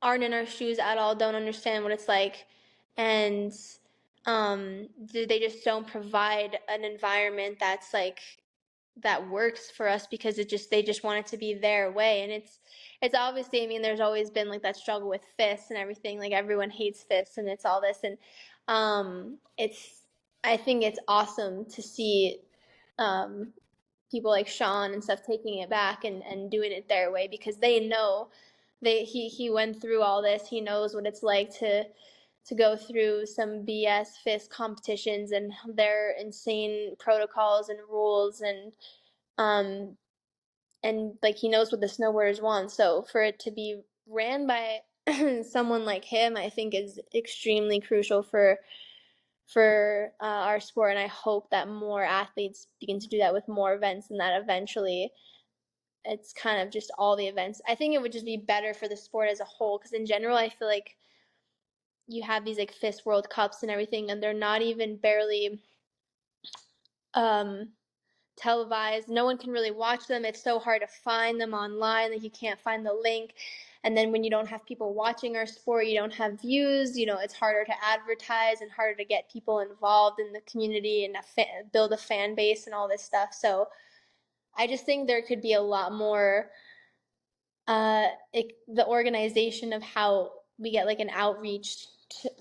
aren't in our shoes at all, don't understand what it's like, and they just don't provide an environment that's like that works for us, because they just want it to be their way. And it's obviously, I mean, there's always been like that struggle with fists and everything, like everyone hates fists and it's all this, and it's I think it's awesome to see people like Sean and stuff taking it back and doing it their way, because they know he went through all this. He knows what it's like to go through some BS fist competitions and their insane protocols and rules, um and like he knows what the snowboarders want. So for it to be ran by someone like him, I think is extremely crucial for our sport. And I hope that more athletes begin to do that with more events, and that eventually it's kind of just all the events. I think it would just be better for the sport as a whole, because in general, I feel like you have these like FIS World Cups and everything, and they're not even barely um, televised. No one can really watch them. It's so hard to find them online. Like you can't find the link. And then when you don't have people watching our sport, you don't have views. It's harder to advertise and harder to get people involved in the community and build a fan base and all this stuff. So I just think there could be a lot more the organization of how we get like an outreach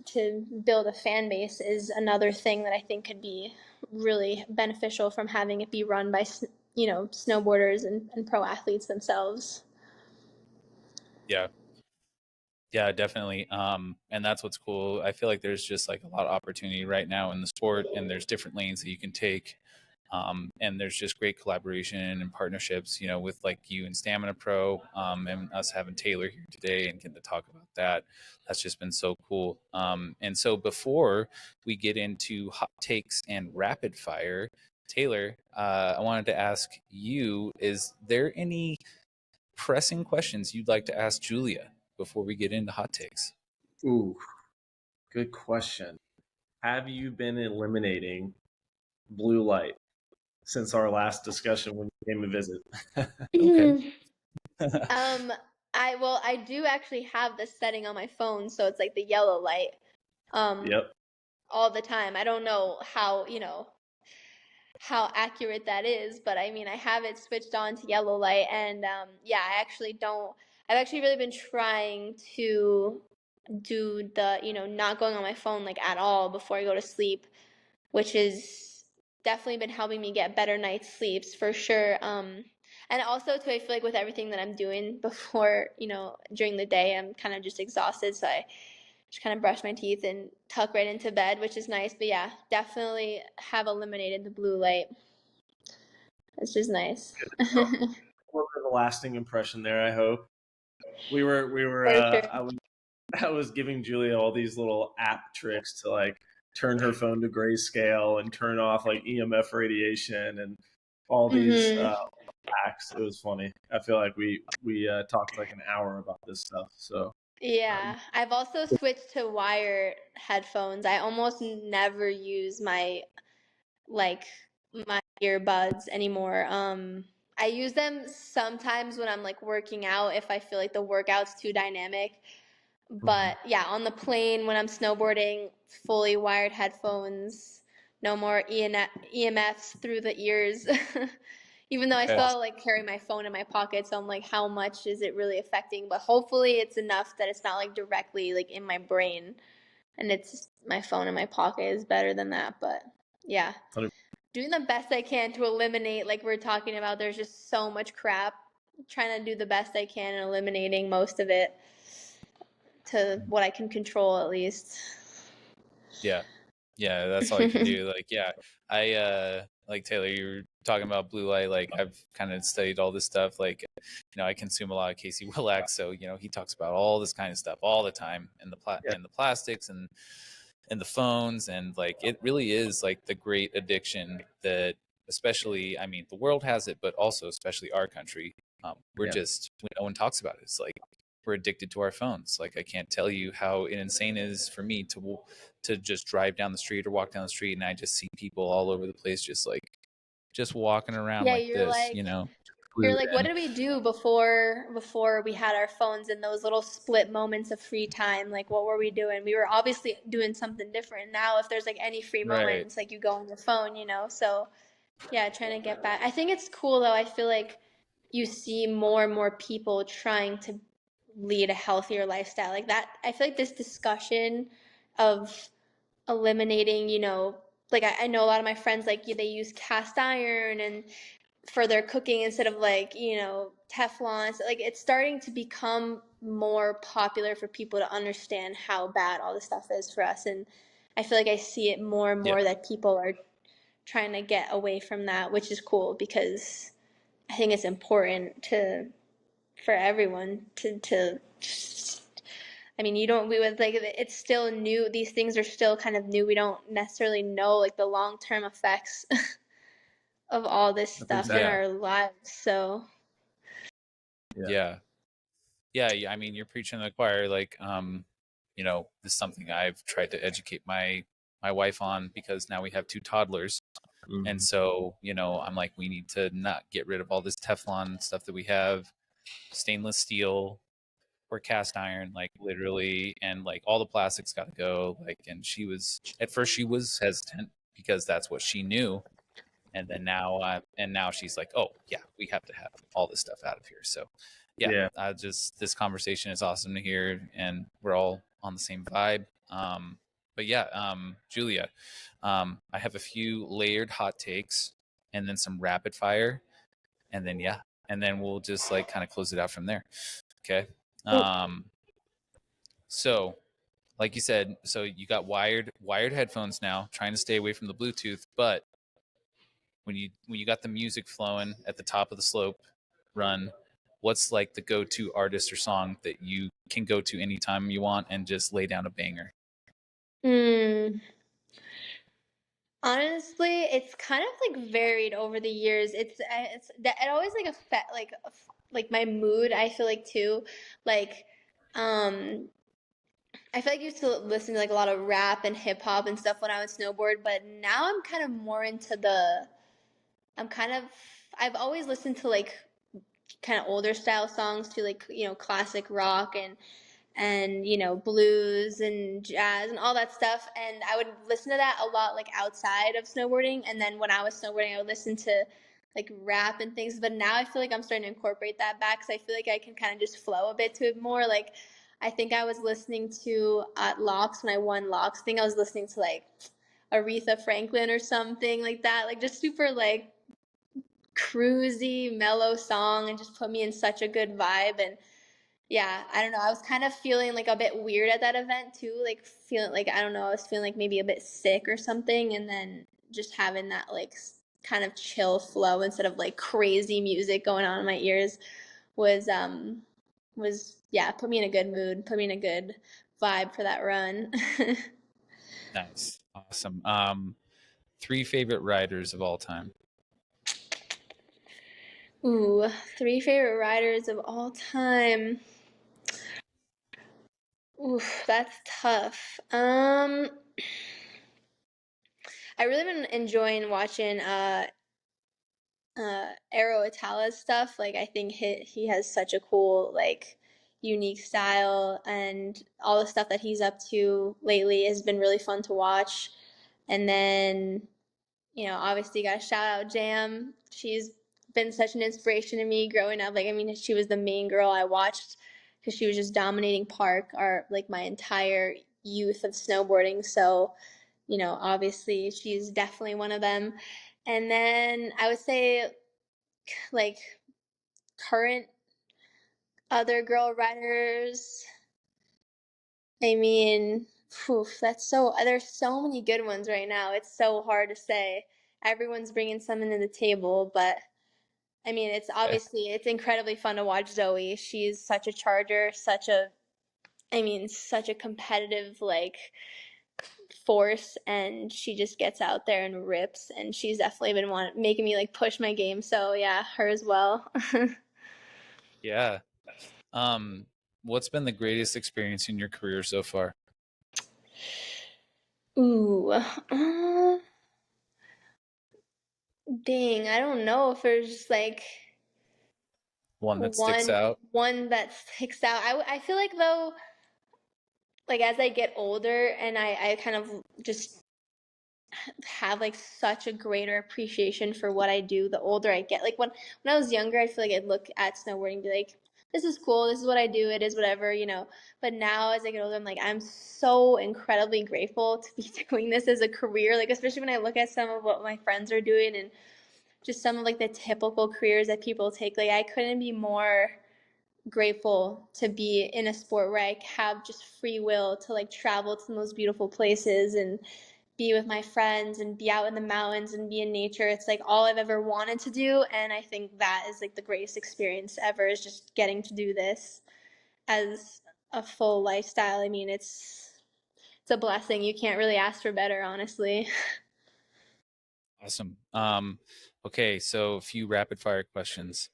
to build a fan base is another thing that I think could be really beneficial from having it be run by snowboarders and pro athletes themselves. Yeah, definitely. And that's what's cool. I feel like there's just like a lot of opportunity right now in the sport, and there's different lanes that you can take. And there's just great collaboration and partnerships, with like you and STAMINAPRO, and us having Taylor here today and getting to talk about that. That's just been so cool. And so before we get into hot takes and rapid fire, Taylor, I wanted to ask you, is there any pressing questions you'd like to ask Julia before we get into hot takes? Ooh, good question. Have you been eliminating blue light since our last discussion when you came to visit? Okay. I do actually have this setting on my phone, so it's like the yellow light Yep. all the time. I don't know how accurate that is, but I mean, I have it switched on to yellow light, and yeah, I've actually really been trying to do the, not going on my phone like at all before I go to sleep, which is definitely been helping me get better night's sleeps for sure. And also too, I feel like with everything that I'm doing before, during the day, I'm kind of just exhausted, so I just kind of brush my teeth and tuck right into bed, which is nice. But yeah, definitely have eliminated the blue light. It's just nice. A little bit of a lasting impression there, I hope. We were For sure. I was giving Julia all these little app tricks to like turn her phone to grayscale and turn off like EMF radiation and all these hacks. It was funny. I feel like we talked like an hour about this stuff. So Yeah, I've also switched to wired headphones. I almost never use my earbuds anymore. I use them sometimes when I'm like working out if I feel like the workout's too dynamic. But yeah, on the plane when I'm snowboarding, fully wired headphones, no more EMFs through the ears. Even though I still like carry my phone in my pocket, so I'm like, how much is it really affecting? But hopefully it's enough that it's not like directly like in my brain, and it's my phone in my pocket is better than that. But yeah, doing the best I can to eliminate, like we're talking about, there's just so much crap. Trying to do the best I can and eliminating most of it to what I can control at least. Yeah. Yeah, that's all you can do. Like, yeah, like Taylor, you were talking about blue light. Like, I've kind of studied all this stuff. Like, I consume a lot of Casey Willax, so he talks about all this kind of stuff all the time, and the plastics and the phones, and like it really is like the great addiction that, especially, I mean, the world has it, but also especially our country. No one talks about it. It's like we're addicted to our phones. Like, I can't tell you how insane it is for me to just drive down the street or walk down the street, and I just see people all over the place, just walking around Yeah, like you're this, you're like, what did we do before we had our phones in those little split moments of free time? Like, what were we doing? We were obviously doing something different. Now, if there's like any free moment, it's like you go on your phone, So, yeah, trying to get back. I think it's cool though. I feel like you see more and more people trying to lead a healthier lifestyle. Like that, I feel like this discussion of eliminating, like I know a lot of my friends, like they use cast iron and for their cooking instead of like, Teflon. So, like it's starting to become more popular for people to understand how bad all this stuff is for us. And I feel like I see it more and more that people are trying to get away from that, which is cool because I think it's important for everyone to I mean, we would like it's still new. These things are still kind of new. We don't necessarily know like the long-term effects of all this stuff in our lives. So yeah. I mean, you're preaching to the choir. Like, this is something I've tried to educate my wife on, because now we have 2 toddlers. And so, I'm like, we need to not get rid of all this Teflon stuff that we have, stainless steel or cast iron, like literally, and like all the plastics got to go. Like, and at first she was hesitant because that's what she knew. And then now she's like, oh yeah, we have to have all this stuff out of here. So this conversation is awesome to hear, and we're all on the same vibe. But yeah, Julia, I have a few layered hot takes and then some rapid fire, and then we'll just like kind of close it out from there. Okay. So like you said, so you got wired headphones now, trying to stay away from the Bluetooth, but when you got the music flowing at the top of the slope run, what's like the go-to artist or song that you can go to anytime you want and just lay down a banger? Honestly, it's kind of like varied over the years. It always like affect like my mood. I feel like too, like I feel like I used to listen to like a lot of rap and hip hop and stuff when I would snowboard, but now I'm kind of more into I've always listened to like kind of older style songs too, like classic rock and, you know, blues and jazz and all that stuff. And I would listen to that a lot, like outside of snowboarding. And then when I was snowboarding, I would listen to like rap and things. But now I feel like I'm starting to incorporate that back, because I feel like I can kind of just flow a bit to it more. Like, I think I was listening to at Locks, when I won Locks, I think I was listening to like Aretha Franklin or something like that, like just super like cruisy, mellow song, and just put me in such a good vibe. And yeah, I don't know, I was kind of feeling like a bit weird at that event too, like feeling like, I don't know, I was feeling like maybe a bit sick or something, and then just having that like kind of chill flow instead of like crazy music going on in my ears was yeah, put me in a good mood, put me in a good vibe for that run. Nice. Awesome. 3 favorite riders of all time. Ooh, 3 favorite riders of all time. Oof, that's tough. I really been enjoying watching Aero Itala's stuff. Like, I think he has such a cool, like, unique style, and all the stuff that he's up to lately has been really fun to watch. And then, you know, obviously got to shout out Jam. She's been such an inspiration to me growing up. Like, I mean, she was the main girl I watched, because she was just dominating park like my entire youth of snowboarding. So, you know, obviously she's definitely one of them. And then I would say, like, current other girl riders. I mean, there's so many good ones right now. It's so hard to say. Everyone's bringing something to the table, but I mean, it's incredibly fun to watch Zoe. She's such a charger, such a competitive, like, force, and she just gets out there and rips, and she's definitely been making me like push my game. So yeah, her as well. Yeah. What's been the greatest experience in your career so far? Ooh, dang, I don't know if there's just like One that sticks out? one that sticks out. I feel like, though, like as I get older and I kind of just have like such a greater appreciation for what I do the older I get. Like, when I was younger, I feel like I'd look at snowboarding and be like, this is cool, this is what I do, it is whatever, you know. But now as I get older, I'm like, I'm so incredibly grateful to be doing this as a career. Like, especially when I look at some of what my friends are doing, and just some of like the typical careers that people take. Like, I couldn't be more grateful to be in a sport where I have just free will to like travel to the most beautiful places and be with my friends and be out in the mountains and be in nature. It's like all I've ever wanted to do, and I think that is like the greatest experience ever, is just getting to do this as a full lifestyle. I mean, it's a blessing. You can't really ask for better, honestly. Awesome. Okay, so a few rapid fire questions.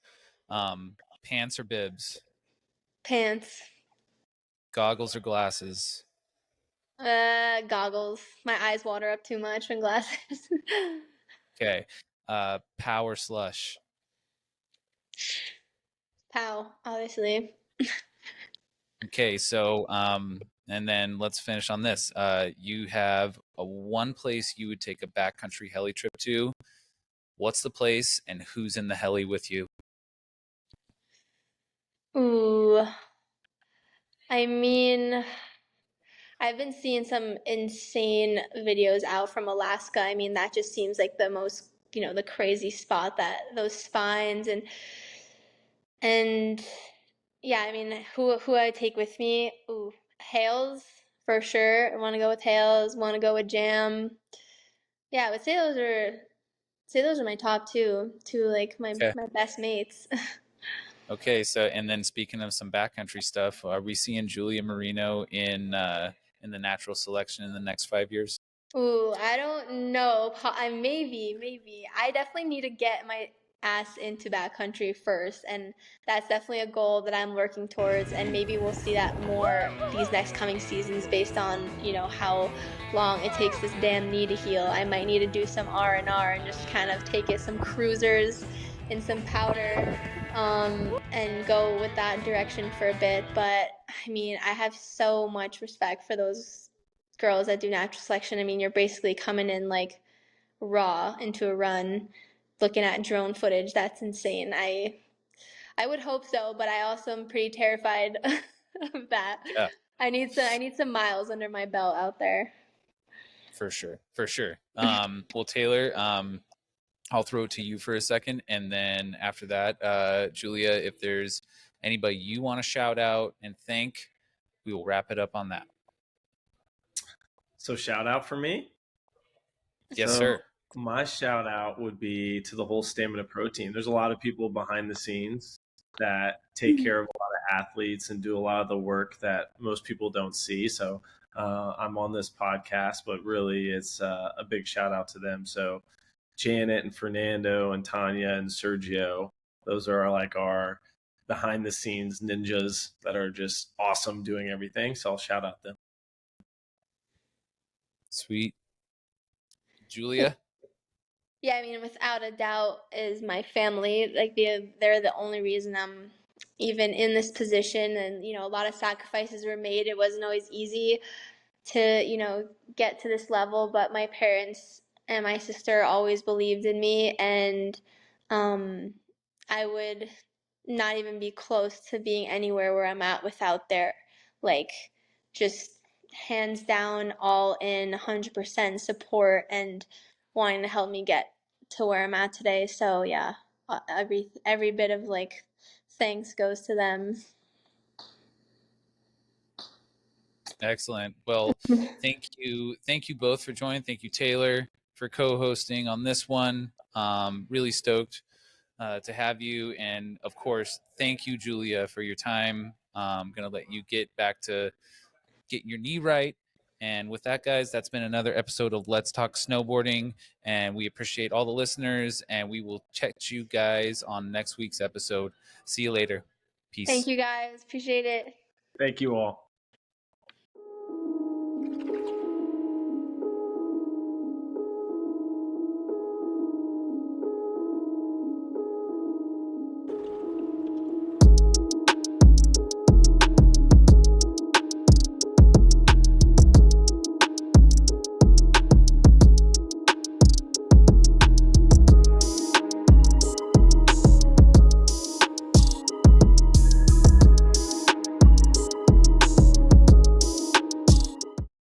Pants or bibs? Pants. Goggles or glasses? Goggles. My eyes water up too much when glasses. Okay. Pow or slush? Pow, obviously. Okay, so and then let's finish on this. You have one place you would take a backcountry heli trip to. What's the place, and who's in the heli with you? Ooh. I mean, I've been seeing some insane videos out from Alaska. I mean, that just seems like the most, you know, the crazy spot, that those spines. And yeah, I mean, who I take with me? Ooh, Hales for sure. I want to go with Hales. Want to go with Jam. Yeah, I would say those are my top two, like my Okay. my best mates. Okay, so and then speaking of some backcountry stuff, are we seeing Julia Marino in the natural selection in the next 5 years? Ooh, I don't know. Maybe. I definitely need to get my ass into backcountry first, and that's definitely a goal that I'm working towards. And maybe we'll see that more these next coming seasons, based on, you know, how long it takes this damn knee to heal. I might need to do some R&R and just kind of take it some cruisers and some powder, and go with that direction for a bit. But I mean, I have so much respect for those girls that do natural selection. I mean, you're basically coming in like raw into a run, looking at drone footage. That's insane. I would hope so, but I also am pretty terrified of that. Yeah. I need some miles under my belt out there. For sure. Well, Taylor, I'll throw it to you for a second, and then after that, Julia, if there's anybody you want to shout out and thank, we will wrap it up on that. So shout out for me. Yes, So sir. my shout out would be to the whole STAMINAPRO team. There's a lot of people behind the scenes that take care of a lot of athletes and do a lot of the work that most people don't see. So I'm on this podcast, but really it's a big shout out to them. So Janet and Fernando and Tanya and Sergio, those are like our behind the scenes ninjas that are just awesome doing everything. So I'll shout out them. Sweet. Julia? Yeah, I mean, without a doubt, is my family. Like they're the only reason I'm even in this position. And a lot of sacrifices were made. It wasn't always easy to get to this level, but my parents and my sister always believed in me, and I would not even be close to being anywhere where I'm at without their like just hands down all in 100% support and wanting to help me get to where I'm at today. So yeah, every bit of like thanks goes to them. Excellent. Well, thank you both for joining. Thank you, Taylor, for co-hosting on this one. Really stoked to have you, and of course, thank you, Julia, for your time. I'm gonna let you get back to getting your knee right. And with that, guys, that's been another episode of Let's Talk Snowboarding, and we appreciate all the listeners, and we will catch you guys on next week's episode. See you later. Peace. Thank you guys. Appreciate it. Thank you all.